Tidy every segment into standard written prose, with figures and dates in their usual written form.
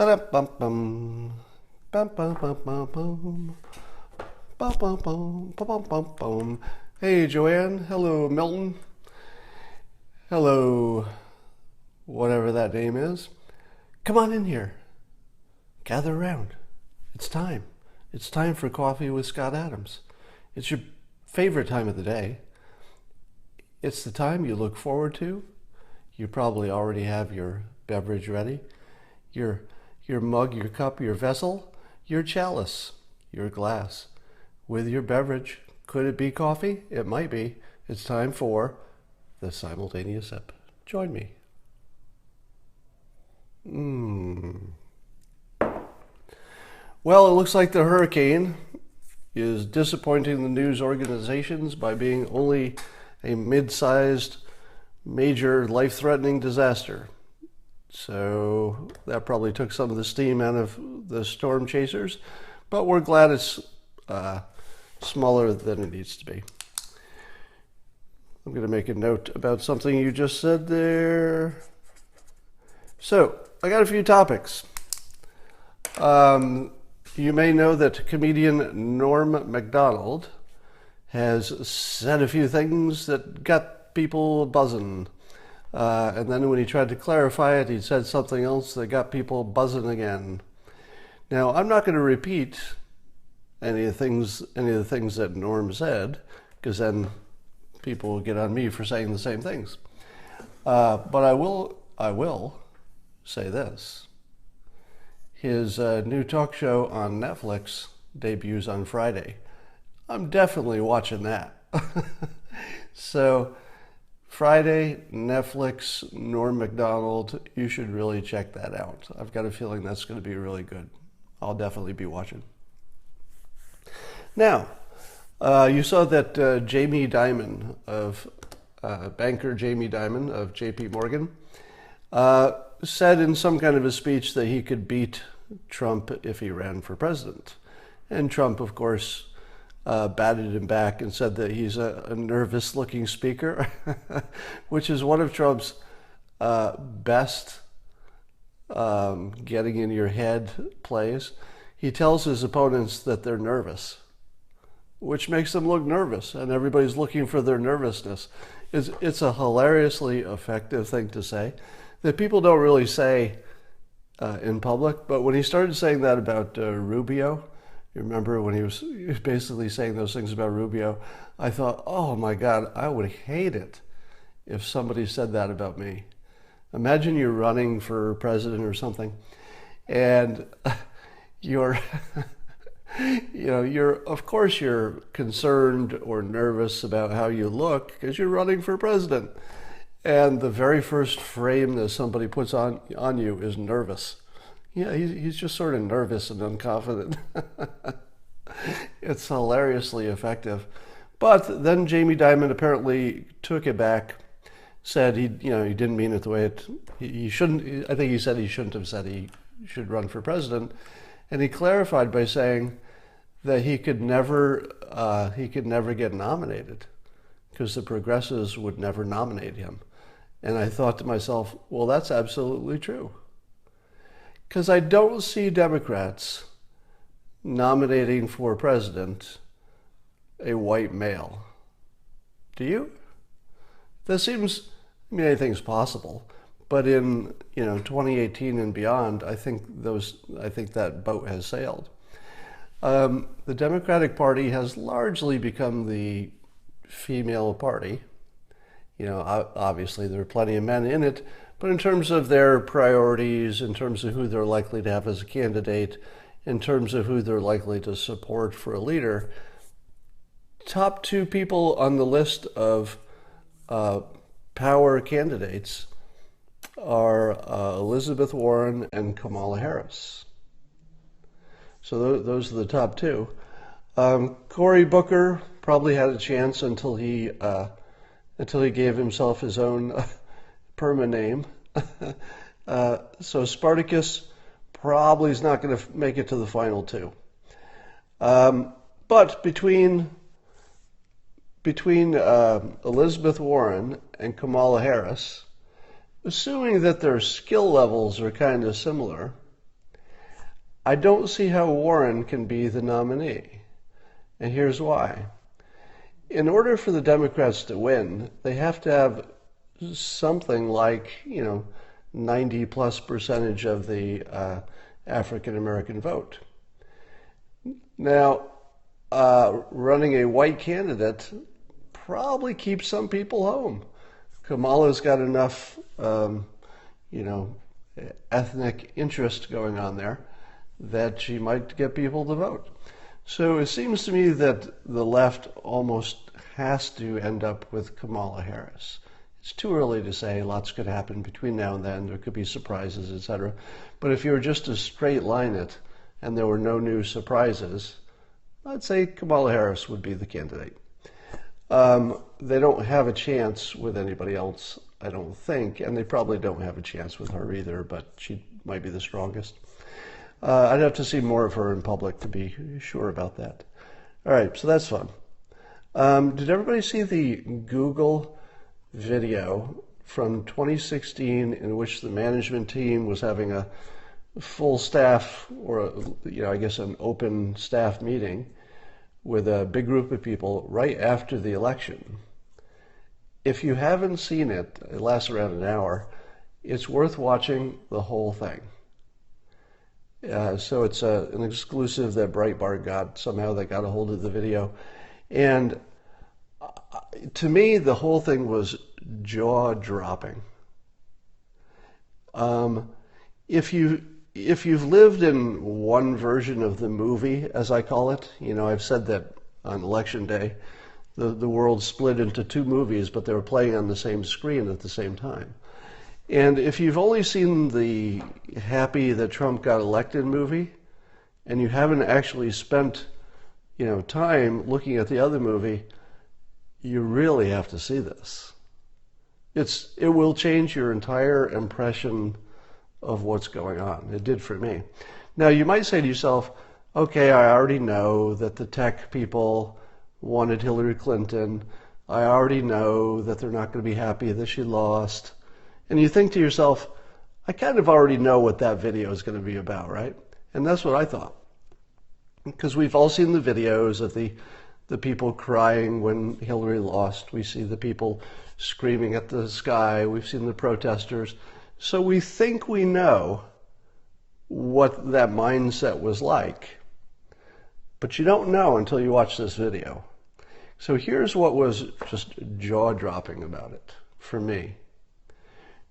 Ba-da-bum-bum. Bum-bum-bum-bum-bum. Bum-bum-bum-bum-bum-bum. Hey, Joanne. Hello, Milton. Hello, whatever that name is. Come on in here. Gather around. It's time. It's time for Coffee with Scott Adams. It's your favorite time of the day. It's the time you look forward to. You probably already have your beverage ready. Your mug, your cup, your vessel, your chalice, your glass. With your beverage. Could it be coffee? It might be. It's time for the simultaneous sip. Join me. Well, it looks like the hurricane is disappointing the news organizations by being only a mid-sized, major, life-threatening disaster. So that probably took some of the steam out of the storm chasers, but we're glad it's smaller than it needs to be. I'm going to make a note about something you just said there. So, I got a few topics. You may know that comedian Norm McDonald has said a few things that got people buzzing. And then when he tried to clarify it, he said something else that got people buzzing again. Now, I'm not going to repeat any of the things that Norm said, because then people will get on me for saying the same things. But I will say this. His new talk show on Netflix debuts on Friday. I'm definitely watching that. So, Friday, Netflix, Norm MacDonald, you should really check that out. I've got a feeling that's going to be really good. I'll definitely be watching. Now, you saw that Jamie Dimon banker Jamie Dimon of J.P. Morgan said in some kind of a speech that he could beat Trump if he ran for president. And Trump, of course, batted him back and said that he's a nervous-looking speaker, which is one of Trump's best getting in your head plays. He tells his opponents that they're nervous, which makes them look nervous, and everybody's looking for their nervousness. It's a hilariously effective thing to say that people don't really say in public, but when he started saying that about Rubio, you remember when he was basically saying those things about Rubio, I thought, oh my God, I would hate it if somebody said that about me. Imagine you're running for president or something, and you're, of course you're concerned or nervous about how you look because you're running for president. And the very first frame that somebody puts on you is nervous. Yeah, he's just sort of nervous and unconfident. It's hilariously effective. But then Jamie Dimon apparently took it back, said he didn't mean it the way he shouldn't. I think he said he shouldn't have said he should run for president, and he clarified by saying that he could never get nominated because the progressives would never nominate him. And I thought to myself, well, that's absolutely true. Because I don't see Democrats nominating for president a white male. Do you? That seems, anything's possible. But in 2018 and beyond, I think that boat has sailed. The Democratic Party has largely become the female party. Obviously there are plenty of men in it, but in terms of their priorities, in terms of who they're likely to have as a candidate, in terms of who they're likely to support for a leader, top two people on the list of power candidates are Elizabeth Warren and Kamala Harris. So those are the top two. Cory Booker probably had a chance until he gave himself his own perma name. So Spartacus probably is not going to make it to the final two. But between Elizabeth Warren and Kamala Harris, assuming that their skill levels are kind of similar, I don't see how Warren can be the nominee. And here's why. In order for the Democrats to win, they have to have something like, 90+% of the African American vote. Now, running a white candidate probably keeps some people home. Kamala's got enough, ethnic interest going on there that she might get people to vote. So it seems to me that the left almost has to end up with Kamala Harris. It's too early to say. Lots could happen between now and then. There could be surprises, etc. But if you were just to straight line it and there were no new surprises, I'd say Kamala Harris would be the candidate. They don't have a chance with anybody else, I don't think, and they probably don't have a chance with her either, but she might be the strongest. I'd have to see more of her in public to be sure about that. All right, so that's fun. Did everybody see the Google video from 2016 in which the management team was having a full staff, or I guess an open staff meeting with a big group of people right after the election? If you haven't seen it, it lasts around an hour, it's worth watching the whole thing. So it's an exclusive that Breitbart got. Somehow they got a hold of the video. And to me, the whole thing was jaw-dropping. If you've lived in one version of the movie, as I call it, I've said that on Election Day, the world split into two movies, but they were playing on the same screen at the same time. And if you've only seen the happy that Trump got elected movie, and you haven't actually spent, time looking at the other movie, you really have to see this. It will change your entire impression of what's going on. It did for me. Now, you might say to yourself, okay, I already know that the tech people wanted Hillary Clinton. I already know that they're not going to be happy that she lost. And you think to yourself, I kind of already know what that video is going to be about, right? And that's what I thought. Because we've all seen the videos of the people crying when Hillary lost. We see the people screaming at the sky. We've seen the protesters. So we think we know what that mindset was like. But you don't know until you watch this video. So here's what was just jaw-dropping about it for me.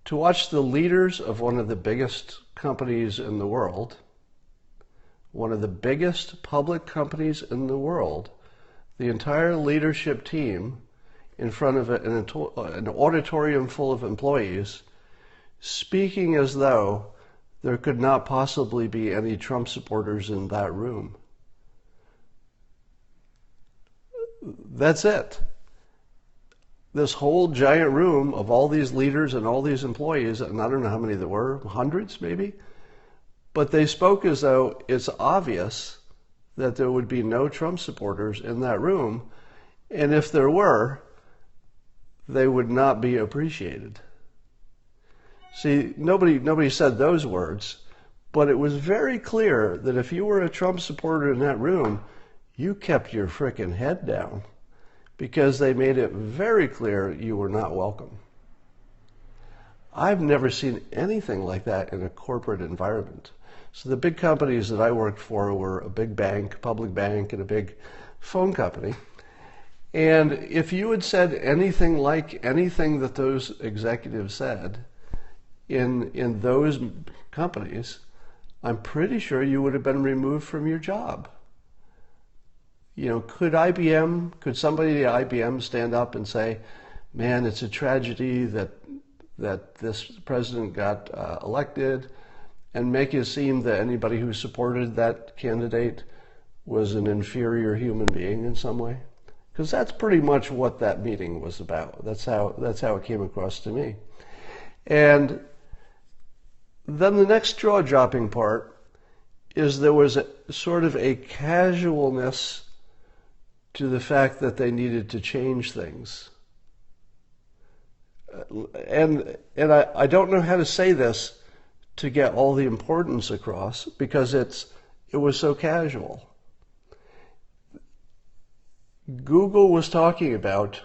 To watch the leaders of one of the biggest companies in the world, one of the biggest public companies in the world, the entire leadership team in front of an auditorium full of employees, speaking as though there could not possibly be any Trump supporters in that room. That's it. This whole giant room of all these leaders and all these employees, and I don't know how many there were, hundreds maybe, but they spoke as though it's obvious that there would be no Trump supporters in that room, and if there were, they would not be appreciated. See, nobody said those words, but it was very clear that if you were a Trump supporter in that room, you kept your frickin' head down, because they made it very clear you were not welcome. I've never seen anything like that in a corporate environment. So the big companies that I worked for were a big bank, public bank, and a big phone company. And if you had said anything like anything that those executives said in those companies, I'm pretty sure you would have been removed from your job. Could somebody at IBM stand up and say, man, it's a tragedy that this president got elected, and make it seem that anybody who supported that candidate was an inferior human being in some way? Because that's pretty much what that meeting was about. That's how it came across to me. And then the next jaw-dropping part is there was sort of a casualness to the fact that they needed to change things. And I don't know how to say this to get all the importance across, because it's it was so casual. Google was talking about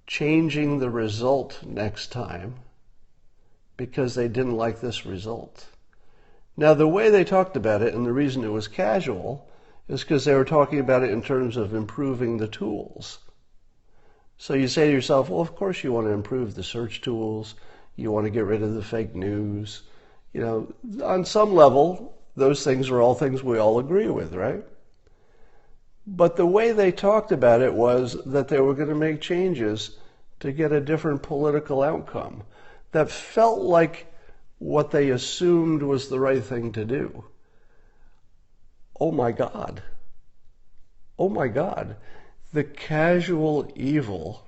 changing the result next time because they didn't like this result. Now, the way they talked about it, and the reason it was casual, is because they were talking about it in terms of improving the tools. So you say to yourself, well, of course you want to improve the search tools. You want to get rid of the fake news. You know, on some level, those things are all things we all agree with, right? But the way they talked about it was that they were going to make changes to get a different political outcome that felt like what they assumed was the right thing to do. Oh my God. Oh my God. The casual evil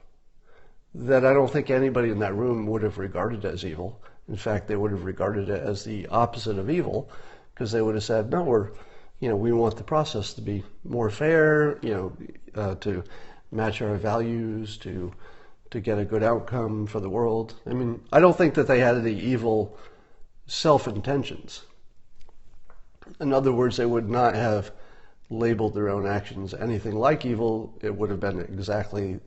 that I don't think anybody in that room would have regarded as evil. In fact, they would have regarded it as the opposite of evil, because they would have said, no, we want the process to be more fair, to match our values, to get a good outcome for the world. I mean, I don't think that they had any evil self-intentions. In other words, they would not have labeled their own actions anything like evil. It would have been exactly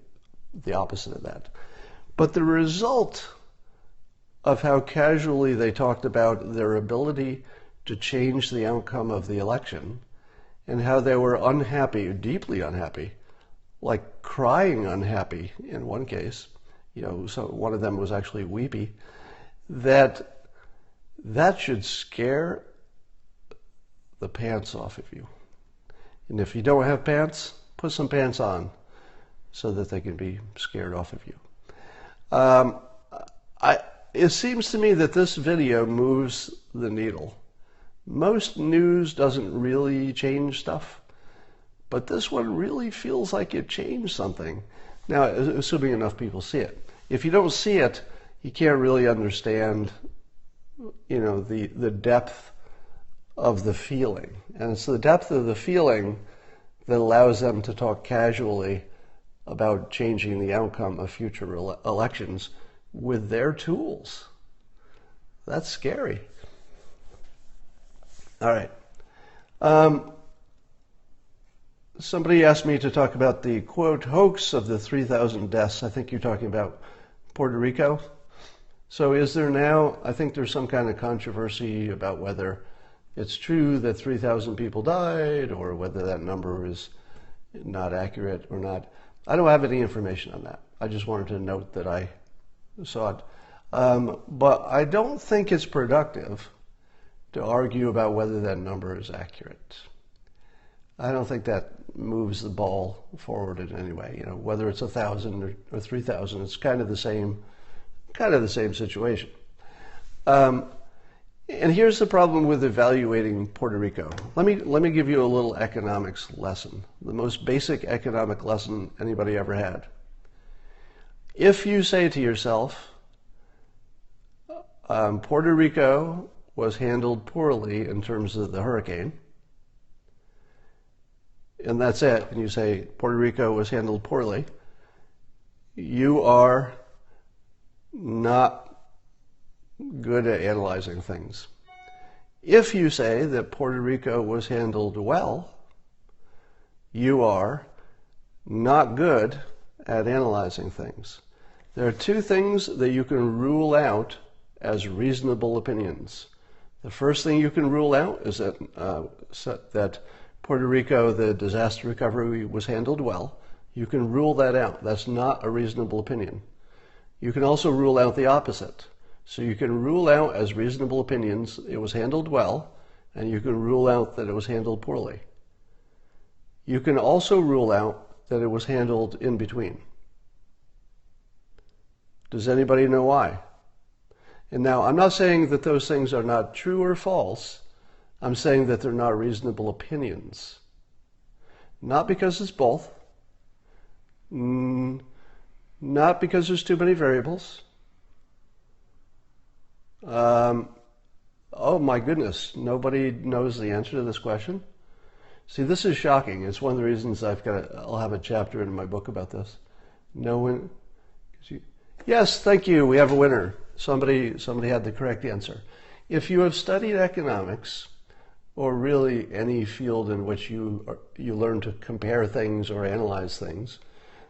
the opposite of that. But the result of how casually they talked about their ability to change the outcome of the election, and how they were unhappy, deeply unhappy, like crying unhappy in one case, so one of them was actually weepy, that should scare the pants off of you. And if you don't have pants, put some pants on so that they can be scared off of you. It seems to me that this video moves the needle. Most news doesn't really change stuff, but this one really feels like it changed something. Now, assuming enough people see it. If you don't see it, you can't really understand, the depth of the feeling. And it's the depth of the feeling that allows them to talk casually about changing the outcome of future elections with their tools. That's scary. All right. Somebody asked me to talk about the, quote, hoax of the 3,000 deaths. I think you're talking about Puerto Rico. So is there now, I think there's some kind of controversy about whether it's true that 3,000 people died or whether that number is not accurate or not. I don't have any information on that. I just wanted to note that I saw it. But I don't think it's productive to argue about whether that number is accurate. I don't think that moves the ball forward in any way. Whether it's 1,000 or 3,000, it's kind of the same situation. And here's the problem with evaluating Puerto Rico. Let me give you a little economics lesson, the most basic economic lesson anybody ever had. If you say to yourself, Puerto Rico was handled poorly in terms of the hurricane, and that's it, and you say Puerto Rico was handled poorly, you are not good at analyzing things. If you say that Puerto Rico was handled well, you are not good at analyzing things. There are two things that you can rule out as reasonable opinions. The first thing you can rule out is that Puerto Rico, the disaster recovery, was handled well. You can rule that out. That's not a reasonable opinion. You can also rule out the opposite. So you can rule out as reasonable opinions it was handled well, and you can rule out that it was handled poorly. You can also rule out that it was handled in between. Does anybody know why? And now, I'm not saying that those things are not true or false. I'm saying that they're not reasonable opinions. Not because it's both. Not because there's too many variables. Oh my goodness, nobody knows the answer to this question. See, this is shocking. It's one of the reasons I'll have a chapter in my book about this. No one. Yes, thank you. We have a winner. Somebody had the correct answer. If you have studied economics, or really any field in which you learn to compare things or analyze things,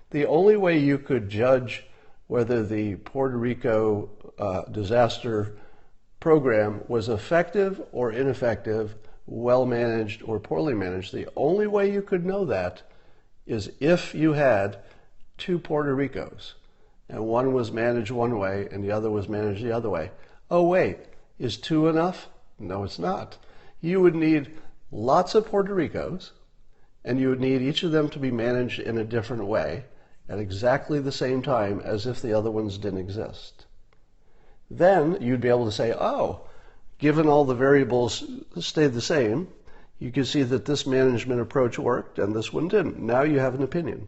the only way you could judge whether the Puerto Rico disaster program was effective or ineffective, well managed or poorly managed, the only way you could know that is if you had two Puerto Ricos and one was managed one way and the other was managed the other way. Oh wait, is two enough? No, it's not. You would need lots of Puerto Ricos, and you would need each of them to be managed in a different way at exactly the same time as if the other ones didn't exist. Then you'd be able to say, oh, given all the variables stayed the same, you can see that this management approach worked and this one didn't. Now you have an opinion.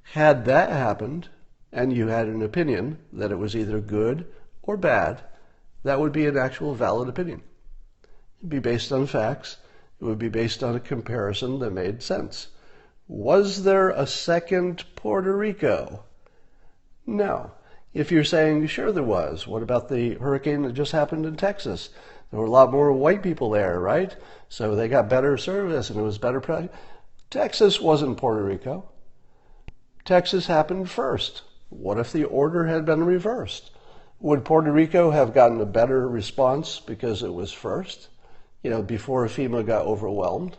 Had that happened, and you had an opinion that it was either good or bad, that would be an actual valid opinion. It'd be based on facts. It would be based on a comparison that made sense. Was there a second Puerto Rico? No. If you're saying, sure there was, what about the hurricane that just happened in Texas? There were a lot more white people there, right? So they got better service and it was better price. Texas wasn't Puerto Rico. Texas happened first. What if the order had been reversed? Would Puerto Rico have gotten a better response because it was first? Before FEMA got overwhelmed?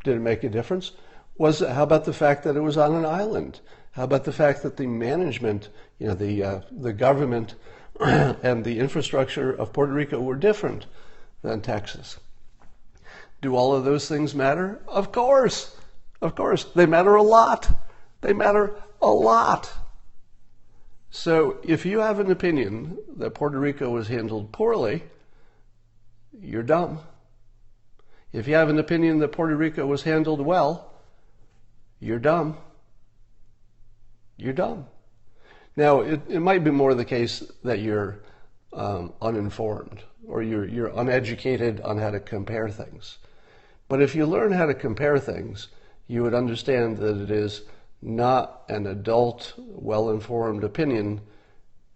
Did it make a difference? How about the fact that it was on an island? How about the fact that the management, the government and the infrastructure of Puerto Rico were different than Texas? Do all of those things matter? Of course. Of course. They matter a lot. They matter a lot. So if you have an opinion that Puerto Rico was handled poorly, you're dumb. If you have an opinion that Puerto Rico was handled well, you're dumb. You're dumb. Now, it might be more the case that you're uninformed or you're uneducated on how to compare things. But if you learn how to compare things, you would understand that it is not an adult, well-informed opinion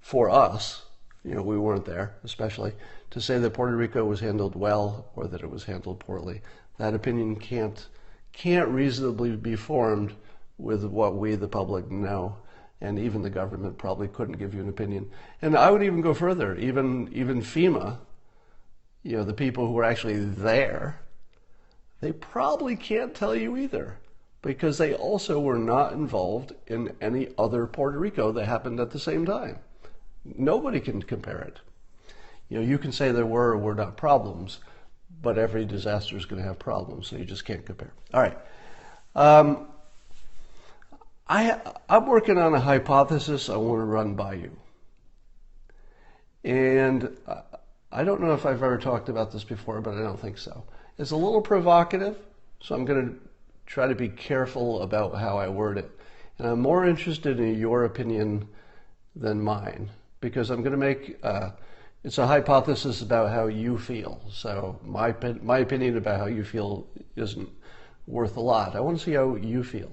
for us, we weren't there especially, to say that Puerto Rico was handled well or that it was handled poorly. That opinion can't reasonably be formed with what we, the public, know. And even the government probably couldn't give you an opinion. And I would even go further. Even FEMA, the people who were actually there, they probably can't tell you either, because they also were not involved in any other Puerto Rico that happened at the same time. Nobody can compare it. You can say there were or were not problems, but every disaster is going to have problems, so you just can't compare. All right. I'm working on a hypothesis I want to run by you. And I don't know if I've ever talked about this before, but I don't think so. It's a little provocative, so I'm going to try to be careful about how I word it. And I'm more interested in your opinion than mine, because I'm going to make, it's a hypothesis about how you feel. So my opinion about how you feel isn't worth a lot. I want to see how you feel.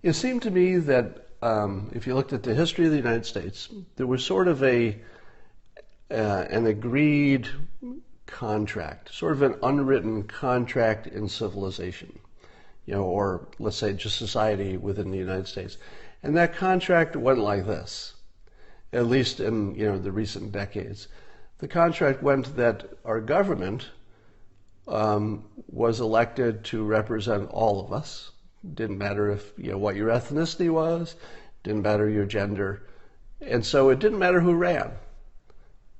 It seemed to me that if you looked at the history of the United States, there was sort of an agreed contract, sort of an unwritten contract in civilization, or let's say just society within the United States. And that contract went like this, at least in the recent decades. The contract went that our government was elected to represent all of us. Didn't matter if what your ethnicity was, didn't matter your gender, and so it didn't matter who ran.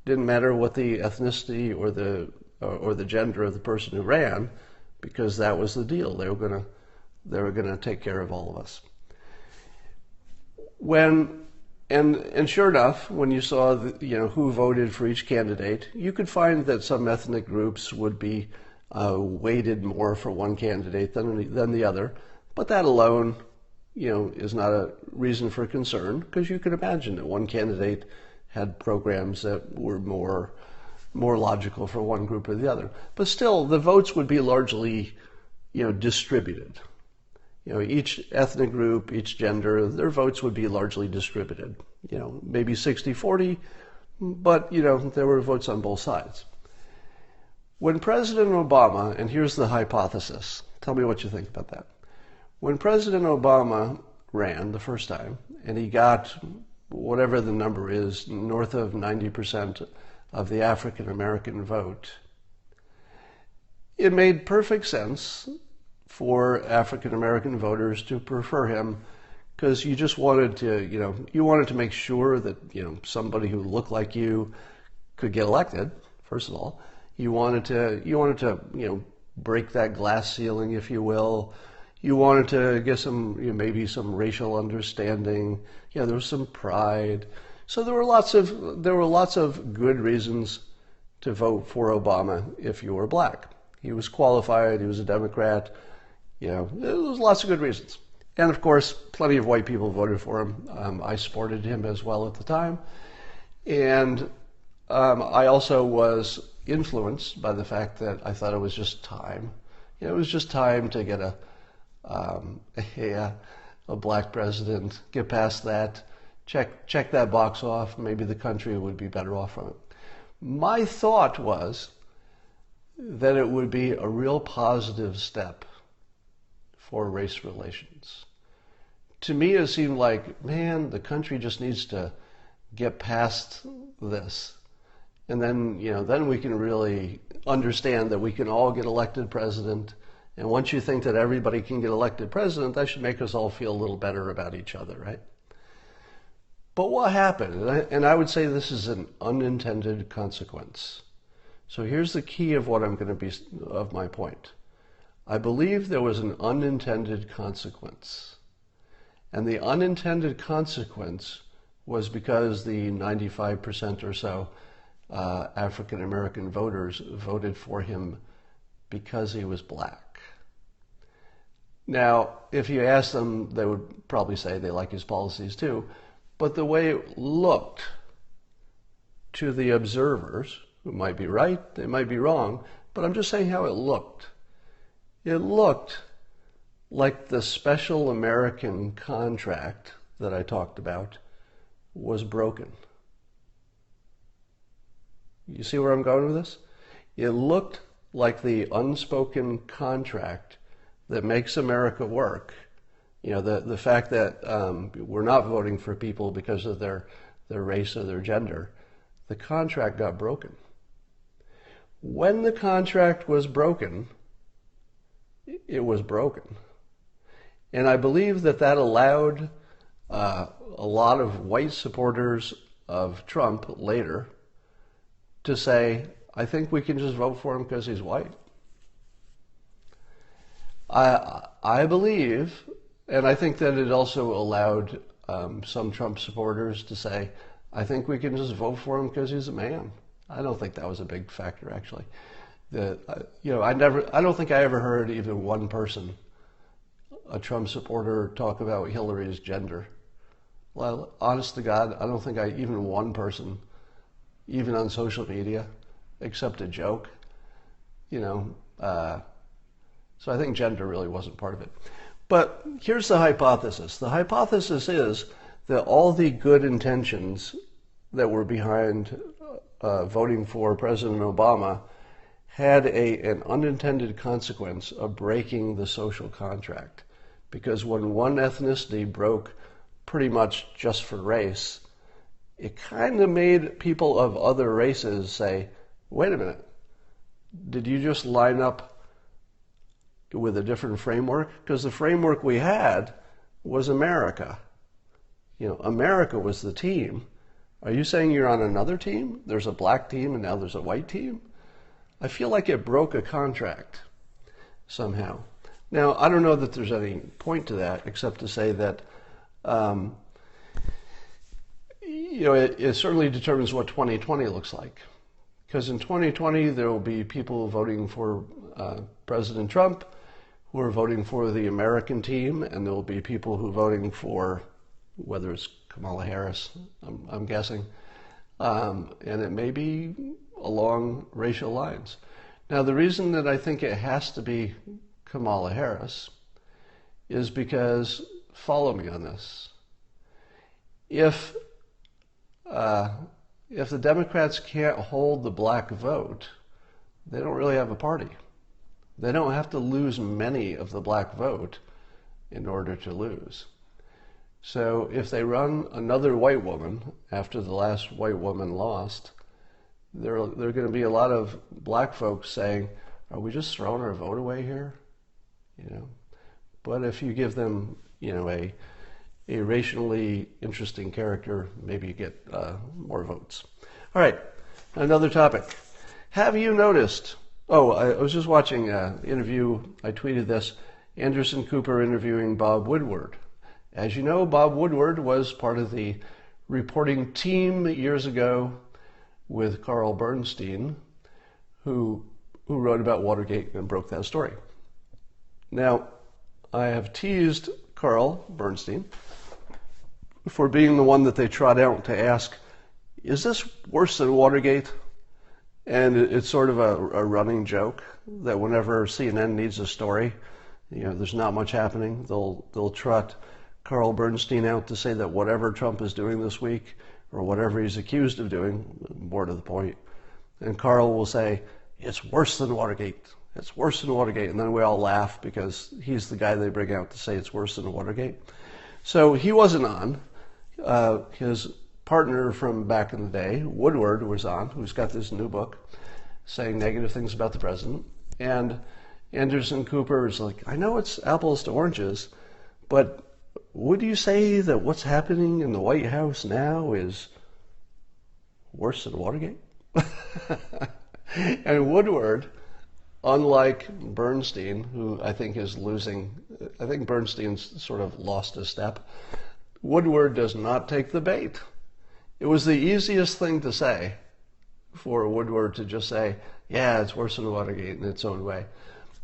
Didn't matter what the ethnicity or the gender of the person who ran, because that was the deal. They were gonna take care of all of us. And sure enough, when you saw who voted for each candidate, you could find that some ethnic groups would be weighted more for one candidate than the other. But that alone, is not a reason for concern, because you can imagine that one candidate had programs that were more logical for one group or the other. But still, the votes would be largely, distributed. Each ethnic group, each gender, their votes would be largely distributed. Maybe 60-40, but, there were votes on both sides. When President Obama, and here's the hypothesis, tell me what you think about that. When President Obama ran the first time, and he got whatever the number is, north of 90% of the African American vote, it made perfect sense for African American voters to prefer him, because you just wanted to, you wanted to make sure that, somebody who looked like you could get elected, first of all. You wanted to, break that glass ceiling, if you will. You wanted to get some, maybe some racial understanding. There was some pride. So there were lots of good reasons to vote for Obama if you were black. He was qualified. He was a Democrat. There was lots of good reasons. And of course, plenty of white people voted for him. I supported him as well at the time. And I also was influenced by the fact that I thought it was just time. It was just time to get a black president, get past that, check that box off. Maybe the country would be better off from it. My thought was that it would be a real positive step for race relations. To me, it seemed like, man, the country just needs to get past this. And then, then we can really understand that we can all get elected president. And once you think that everybody can get elected president, that should make us all feel a little better about each other, right? But what happened? And I would say this is an unintended consequence. So here's the key of what I'm going to be, of my point. I believe there was an unintended consequence. And the unintended consequence was because the 95% or so African American voters voted for him because he was black. Now, if you ask them, they would probably say they like his policies too. But the way it looked to the observers, who might be right, they might be wrong, but I'm just saying how it looked. It looked like the special American contract that I talked about was broken. You see where I'm going with this? It looked like the unspoken contract that makes America work. The fact that we're not voting for people because of their race or their gender. The contract got broken. When the contract was broken, it was broken. And I believe that allowed a lot of white supporters of Trump later to say, I think we can just vote for him because he's white. I believe, and I think that it also allowed some Trump supporters to say, I think we can just vote for him because he's a man. I don't think that was a big factor, actually. I don't think I ever heard even one person, a Trump supporter, talk about Hillary's gender. Well, honest to God, I don't think even one person, even on social media, except a joke, so I think gender really wasn't part of it. But here's the hypothesis. The hypothesis is that all the good intentions that were behind voting for President Obama had an unintended consequence of breaking the social contract. Because when one ethnicity broke pretty much just for race, it kind of made people of other races say, wait a minute, did you just line up with a different framework? Because the framework we had was America. America was the team. Are you saying you're on another team? There's a black team and now there's a white team? I feel like it broke a contract somehow. Now, I don't know that there's any point to that except to say that it certainly determines what 2020 looks like. Because in 2020, there will be people voting for President Trump who are voting for the American team, and there will be people who are voting for, whether it's Kamala Harris, I'm guessing, and it may be along racial lines. Now, the reason that I think it has to be Kamala Harris is because, follow me on this, if the Democrats can't hold the black vote, they don't really have a party. They don't have to lose many of the black vote in order to lose. So if they run another white woman after the last white woman lost, there are going to be a lot of black folks saying, are we just throwing our vote away here? But if you give them, a racially interesting character, maybe you get more votes. All right, another topic. Have you noticed? Oh, I was just watching an interview. I tweeted this. Anderson Cooper interviewing Bob Woodward. As you know, Bob Woodward was part of the reporting team years ago with Carl Bernstein, who wrote about Watergate and broke that story. Now, I have teased Carl Bernstein for being the one that they trot out to ask, is this worse than Watergate? And it's sort of a running joke that whenever CNN needs a story, there's not much happening, they'll trot Carl Bernstein out to say that whatever Trump is doing this week, or whatever he's accused of doing, more to the point, and Carl will say, it's worse than Watergate. It's worse than Watergate. And then we all laugh because he's the guy they bring out to say it's worse than Watergate. So he wasn't on. His partner from back in the day, Woodward, was on, who's got this new book saying negative things about the president. And Anderson Cooper is like, I know it's apples to oranges, but would you say that what's happening in the White House now is worse than Watergate? And Woodward, unlike Bernstein, who I think is losing, I think Bernstein's sort of lost a step, Woodward does not take the bait. It was the easiest thing to say for Woodward to just say, yeah, it's worse than Watergate in its own way.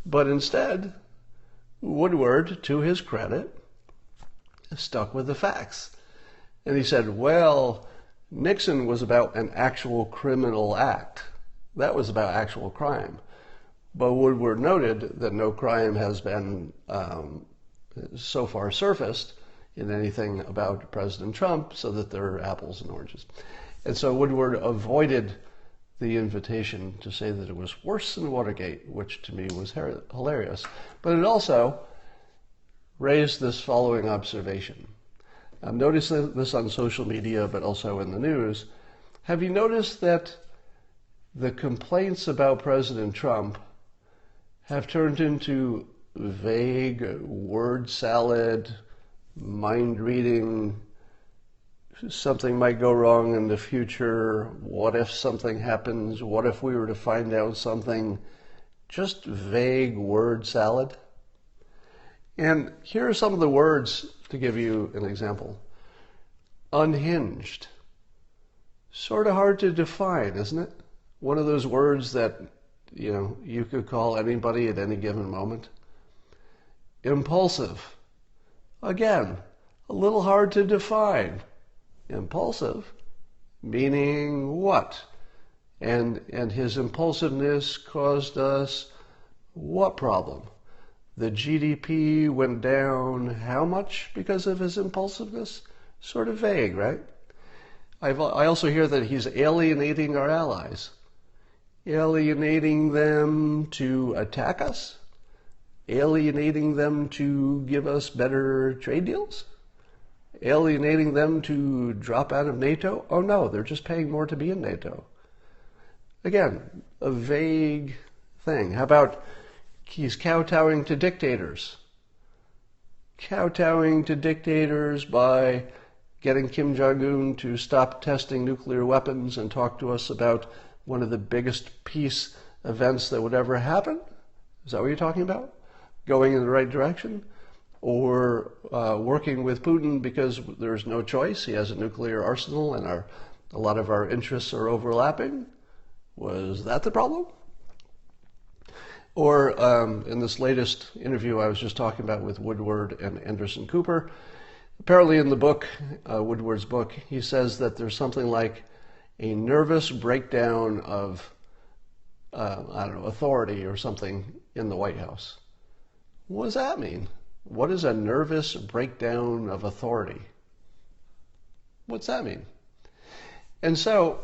But instead, Woodward, to his credit, stuck with the facts. And he said, well, Nixon was about an actual criminal act. That was about actual crime. But Woodward noted that no crime has been so far surfaced in anything about President Trump, so that they're apples and oranges. And so Woodward avoided the invitation to say that it was worse than Watergate, which to me was hilarious. But it also raised this following observation. I've noticed this on social media, but also in the news. Have you noticed that the complaints about President Trump have turned into vague word salad, mind reading, something might go wrong in the future, what if something happens, what if we were to find out something, just vague word salad? And here are some of the words to give you an example. Unhinged. Sort of hard to define, isn't it? One of those words that, you could call anybody at any given moment. Impulsive. Again, a little hard to define. Impulsive, meaning what? And his impulsiveness caused us what problem? The GDP went down how much because of his impulsiveness? Sort of vague, right? I also hear that he's alienating our allies. Alienating them to attack us? Alienating them to give us better trade deals? Alienating them to drop out of NATO? Oh no, they're just paying more to be in NATO. Again, a vague thing. How about he's kowtowing to dictators? Kowtowing to dictators by getting Kim Jong-un to stop testing nuclear weapons and talk to us about one of the biggest peace events that would ever happen? Is that what you're talking about? Going in the right direction? Or working with Putin because there's no choice, he has a nuclear arsenal and a lot of our interests are overlapping? Was that the problem? Or in this latest interview I was just talking about with Woodward and Anderson Cooper, apparently in the book, Woodward's book, he says that there's something like a nervous breakdown of, authority or something in the White House. What does that mean? What is a nervous breakdown of authority? What's that mean? And so,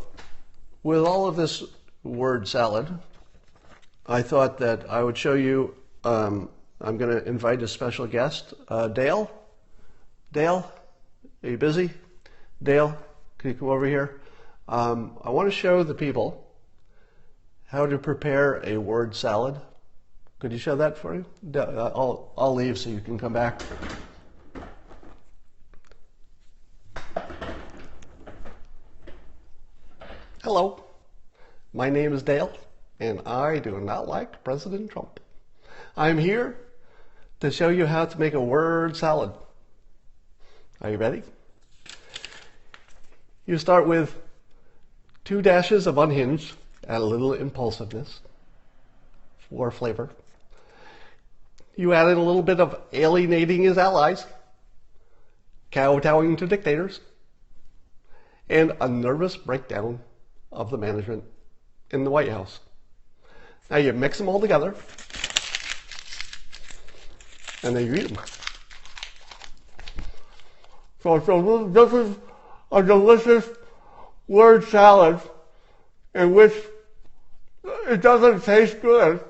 with all of this word salad, I thought that I would show you, I'm going to invite a special guest, Dale. Dale, are you busy? Dale, can you come over here? I want to show the people how to prepare a word salad. Could you show that for you? I'll leave so you can come back. Hello, my name is Dale, and I do not like President Trump. I'm here to show you how to make a word salad. Are you ready? You start with 2 dashes of unhinged, add a little impulsiveness for flavor. You add in a little bit of alienating his allies, kowtowing to dictators, and a nervous breakdown of the management in the White House. Now you mix them all together, and then you eat them. So this is a delicious word salad in which it doesn't taste good,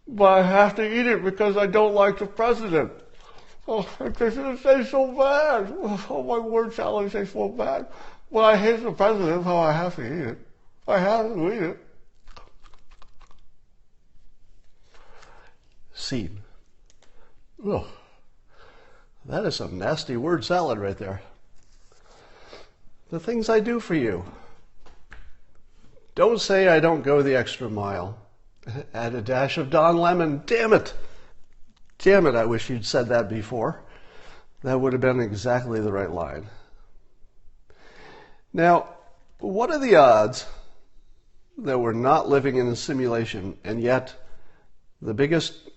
but I have to eat it because I don't like the president. Oh, it tastes so bad. Oh, my word salad tastes so bad. Well, I hate the president, so I have to eat it. I have to eat it. Scene. Ugh. That is some nasty word salad right there. The things I do for you. Don't say I don't go the extra mile. Add a dash of Don Lemon. Damn it! Damn it, I wish you'd said that before. That would have been exactly the right line. Now, what are the odds that we're not living in a simulation, and yet the biggest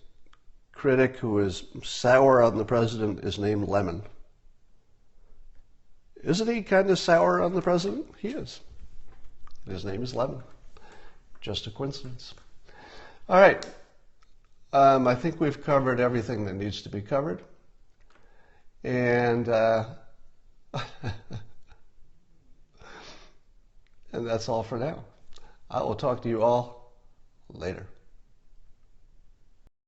critic who is sour on the president is named Lemon? Isn't he kind of sour on the president? He is. His name is Lemon. Just a coincidence. All right. I think we've covered everything that needs to be covered. And and that's all for now. I will talk to you all later.